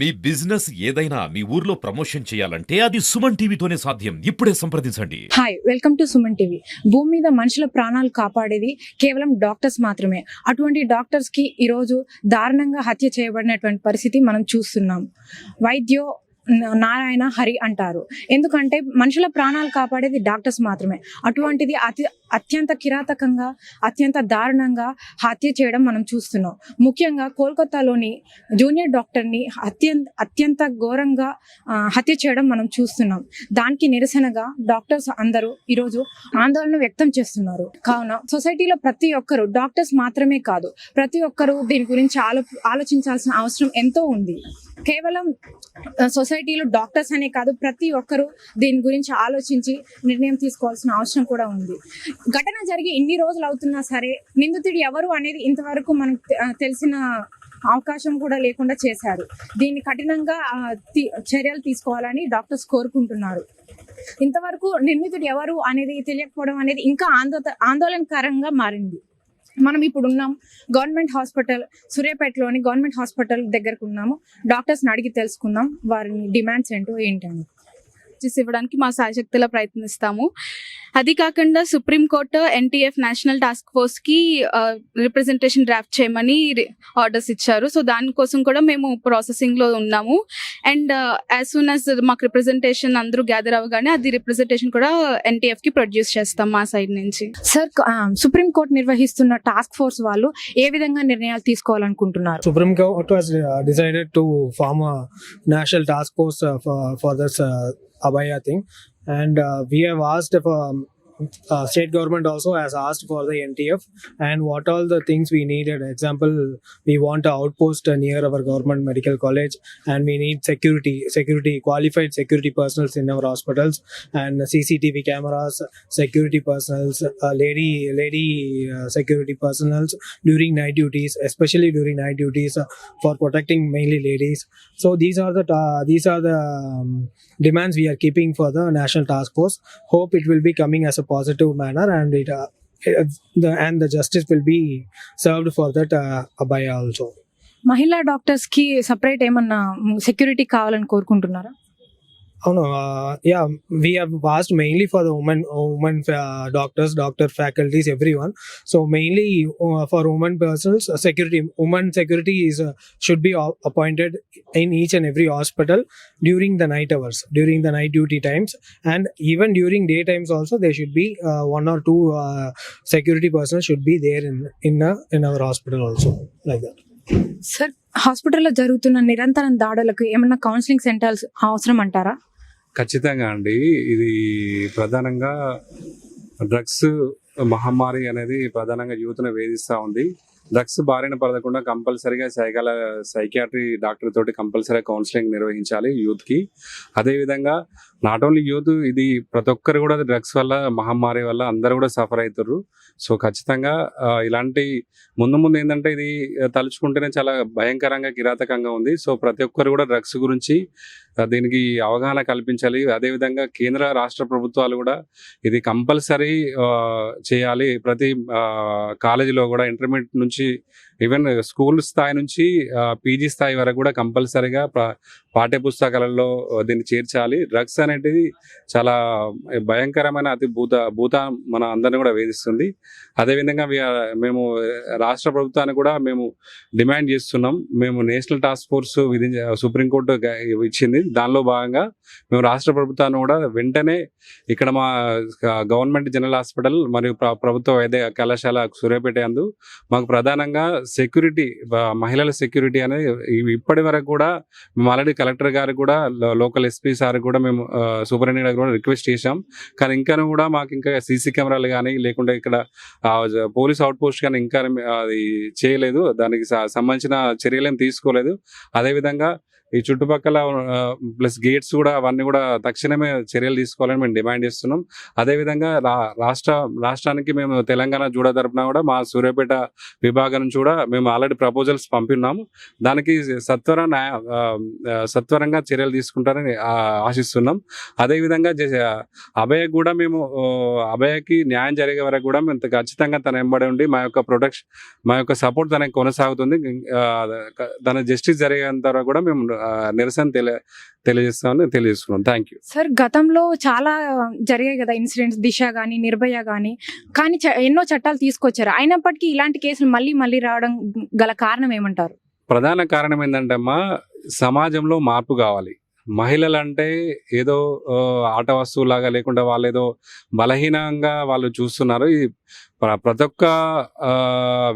మీ business ఏదైనా మీ ఊర్లో promotion చేయాలంటే అది సుమన్ టీవీతోనే సాధ్యం. ఇప్పుడే సంప్రదించండి. Hi, welcome to Suman TV. భూమి మీద మనుషుల ప్రాణాలు కాపాడేది కేవలం డాక్టర్స్ మాత్రమే. అటువంటి డాక్టర్స్ కి ఈరోజు దారుణంగా హత్య చేయబడినటువంటి పరిస్థితి మనం చూస్తున్నాం. వైద్యో నారాయణ హరి అంటారు. ఎందుకంటే మనుషుల ప్రాణాలు కాపాడేది డాక్టర్స్ మాత్రమే. అటువంటిది అత్యంత కిరాతకంగా, అత్యంత దారుణంగా హత్య చేయడం మనం చూస్తున్నాం. ముఖ్యంగా కోల్కతాలోని జూనియర్ డాక్టర్ని అత్యంత ఘోరంగా హత్య చేయడం మనం చూస్తున్నాం. దానికి నిరసనగా డాక్టర్స్ అందరూ ఈరోజు ఆందోళన వ్యక్తం చేస్తున్నారు. కావున సొసైటీలో ప్రతి ఒక్కరు, డాక్టర్స్ మాత్రమే కాదు, ప్రతి ఒక్కరూ దీని గురించి ఆలోచించాల్సిన అవసరం ఎంతో ఉంది. కేవలం సొసైటీలో డాక్టర్స్ అనే కాదు, ప్రతి ఒక్కరూ దీని గురించి ఆలోచించి నిర్ణయం తీసుకోవాల్సిన అవసరం కూడా ఉంది. ఘటన జరిగి ఇన్ని రోజులు అవుతున్నా సరే నిందితుడు ఎవరు అనేది ఇంతవరకు మనకు తెలిసిన అవకాశం కూడా లేకుండా చేశారు. దీన్ని కఠినంగా చర్యలు తీసుకోవాలని డాక్టర్స్ కోరుకుంటున్నారు. ఇంతవరకు నిందితుడు ఎవరు అనేది తెలియకపోవడం అనేది ఇంకా ఆందోళనకరంగా మారింది. మనం ఇప్పుడు ఉన్నాం గవర్నమెంట్ హాస్పిటల్, సూర్యాపేటలోని గవర్నమెంట్ హాస్పిటల్ దగ్గరకు ఉన్నాము. డాక్టర్స్ని అడిగి తెలుసుకుందాం వారి డిమాండ్స్ ఏంటో ఏంటని. ఇవ్వడానికి మా సాయశక్తిలో ప్రయత్నిస్తాము. అది కాకుండా supreme court NTF national task force కి రిప్రజెంటేషన్ డ్రాఫ్ట్ చేయమని ఆర్డర్స్ ఇచ్చారు. సో దానికోసం కూడా మేము ప్రాసెసింగ్ లో ఉన్నాము. అండ్ యాజ్ సూన్ యాజ్ మాకు రిప్రజెంటేషన్ అందరూ గ్యాదర్ అవ్వగానే అది రిప్రజెంటేషన్ కూడా ఎన్టీఎఫ్ కి ప్రొడ్యూస్ చేస్తాం మా సైడ్ నుంచి. సార్, సుప్రీంకోర్టు నిర్వహిస్తున్న టాస్క్ ఫోర్స్ వాళ్ళు ఏ విధంగా నిర్ణయాలు తీసుకోవాలనుకుంటున్నారు? Supreme Court has decided to form a national task force for this Abaya thing, and we have asked if state government also has asked for the NTF and what all the things we needed. Example, we want an outpost near our government medical college, and we need qualified security personnel in our hospitals, and CCTV cameras, security personnel, lady security personnel during night duties, especially during night duties, for protecting mainly ladies. So these are the demands we are keeping for the national task force. Hope it will be coming as a positive manner, and the justice will be served for that Abaya also. మహిళా doctors కి separate ఏమన్నా security కావాలని కోరుకుంటున్నారా? Oh no, yeah, we have asked mainly for the women doctors, doctor faculties, everyone. So mainly for women persons, women security should be appointed in each and every hospital during the night hours, during the night duty times, and even during day times also there should be one or two security persons should be there in our hospital also, like that. Sir, హాస్పిటల్లో జరుగుతున్న నిరంతరం దాడులకు ఏమన్నా counselling centres అవసరం అంటారా? ఖచ్చితంగా అండి. ఇది ప్రధానంగా డ్రగ్స్ మహమ్మారి అనేది ప్రధానంగా యూత్ను వేధిస్తూ ఉంది. డ్రగ్స్ బారిన పడకుండా కంపల్సరీగా సైకియాట్రీ డాక్టర్ తోటి కంపల్సరీగా కౌన్సిలింగ్ నిర్వహించాలి యూత్ కి. అదేవిధంగా నాట్ ఓన్లీ యూత్, ఇది ప్రతి ఒక్కరు కూడా డ్రగ్స్ వల్ల, మహమ్మారి వల్ల అందరూ కూడా సఫర్ అవుతారు. సో ఖచ్చితంగా ఇలాంటి ముందు ఏంటంటే ఇది తలుచుకుంటేనే చాలా భయంకరంగా, కిరాతకంగా ఉంది. సో ప్రతి ఒక్కరు కూడా డ్రగ్స్ గురించి దీనికి అవగాహన కల్పించాలి. అదేవిధంగా కేంద్ర రాష్ట్ర ప్రభుత్వాలు కూడా ఇది కంపల్సరీ చేయాలి. ప్రతి కాలేజీలో కూడా ఇంటర్మీడియట్ నుంచి ఈవెన్ స్కూల్ స్థాయి నుంచి పీజీ స్థాయి వరకు కూడా కంపల్సరీగా పాఠ్య పుస్తకాలలో దీన్ని చేర్చాలి. డ్రగ్స్ అనేది చాలా భయంకరమైన భూత మన అందరిని కూడా వేధిస్తుంది. అదేవిధంగా మేము రాష్ట్ర ప్రభుత్వాన్ని కూడా మేము డిమాండ్ చేస్తున్నాం. మేము నేషనల్ టాస్క్ ఫోర్స్ సుప్రీంకోర్టు ఇచ్చింది. దానిలో భాగంగా మేము రాష్ట్ర ప్రభుత్వాన్ని కూడా వెంటనే ఇక్కడ మా గవర్నమెంట్ జనరల్ హాస్పిటల్ మరియు ప్రభుత్వ వైద్య కళాశాల సూర్యాపేట యందు మాకు ప్రధానంగా సెక్యూరిటీ, మహిళల సెక్యూరిటీ అనేది ఇప్పటి వరకు కూడా మేము ఆల్రెడీ కలెక్టర్ గారికి కూడా, లోకల్ ఎస్పీ సార్ కూడా మేము సూపరింటెండెంట్ గారికి కూడా రిక్వెస్ట్ చేశాం. కానీ ఇంకా కూడా మాకు ఇంకా సీసీ కెమెరాలు కానీ లేకుంటే ఇక్కడ పోలీస్ అవుట్ పోస్ట్ కానీ ఇంకా అది చేయలేదు. దానికి సంబంధించిన చర్యలేం తీసుకోలేదు. అదేవిధంగా ఈ చుట్టుపక్కల ప్లస్ గేట్స్ కూడా అవన్నీ కూడా తక్షణమే చర్యలు తీసుకోవాలని మేము డిమాండ్ చేస్తున్నాం. అదేవిధంగా రాష్ట్రానికి మేము తెలంగాణ జూడా తరపున కూడా మా సూర్యాపేట విభాగం నుంచి కూడా మేము ఆల్రెడీ ప్రపోజల్స్ పంపిన్నాము. దానికి సత్వరంగా చర్యలు తీసుకుంటారని ఆశిస్తున్నాం. అదేవిధంగా అభయకి కూడా మేము అభయకి న్యాయం జరిగే వరకు కూడా మేము ఖచ్చితంగా తన వెంబడి ఉండి మా యొక్క సపోర్ట్ తనకి కొనసాగుతుంది. తన జస్టిస్ జరిగేంత వరకు కూడా మేము నిరసన తెలియజేస్తామని తెలియజేస్తున్నాం. Thank you. సార్ గతంలో చాలా జరిగాయి కదా ఇన్సిడెంట్స్, దిశ కానీ నిర్భయ కానీ ఎన్నో చట్టాలు తీసుకొచ్చారు. అయినప్పటికీ ఇలాంటి కేసులు మళ్ళీ మళ్ళీ రావడం గల కారణం ఏమంటారు? ప్రధాన కారణం ఏంటంటే అమ్మా, సమాజంలో మార్పు కావాలి. మహిళలు అంటే ఏదో ఆట వస్తువులాగా లేకుండా వాళ్ళు ఏదో బలహీనంగా వాళ్ళు చూస్తున్నారు. ఈ ప్రతి ఒక్క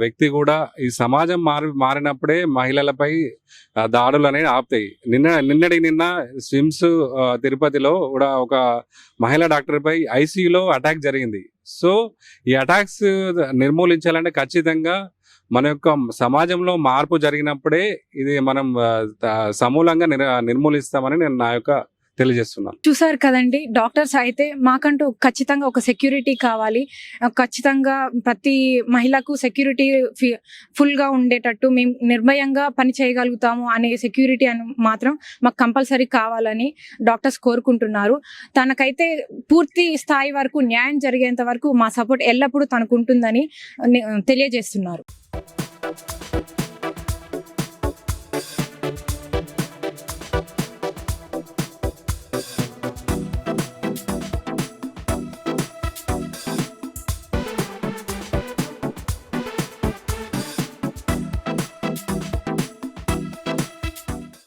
వ్యక్తి కూడా ఈ సమాజం మారినప్పుడే మహిళలపై దాడులు అనేవి ఆపుతాయి. నిన్న స్విమ్స్ తిరుపతిలో కూడా ఒక మహిళా డాక్టర్ పై ఐసీయూలో అటాక్ జరిగింది. సో ఈ అటాక్స్ నిర్మూలించాలంటే ఖచ్చితంగా మన యొక్క సమాజంలో మార్పు జరిగినప్పుడే ఇది మనం సమూలంగా నిర్మూలిస్తామని నేను నా యొక్క తెలియజేస్తున్నాను. చూసారు కదండి, డాక్టర్స్ అయితే మాకంటూ ఖచ్చితంగా ఒక సెక్యూరిటీ కావాలి, ఖచ్చితంగా ప్రతి మహిళకు సెక్యూరిటీ ఫుల్గా ఉండేటట్టు మేము నిర్భయంగా పని చేయగలుగుతాము అనే సెక్యూరిటీ అని మాత్రం మాకు కంపల్సరీ కావాలని డాక్టర్స్ కోరుకుంటున్నారు. తనకైతే పూర్తి స్థాయి వరకు న్యాయం జరిగేంత వరకు మా సపోర్ట్ ఎల్లప్పుడూ తనకు ఉంటుందని తెలియజేస్తున్నారు.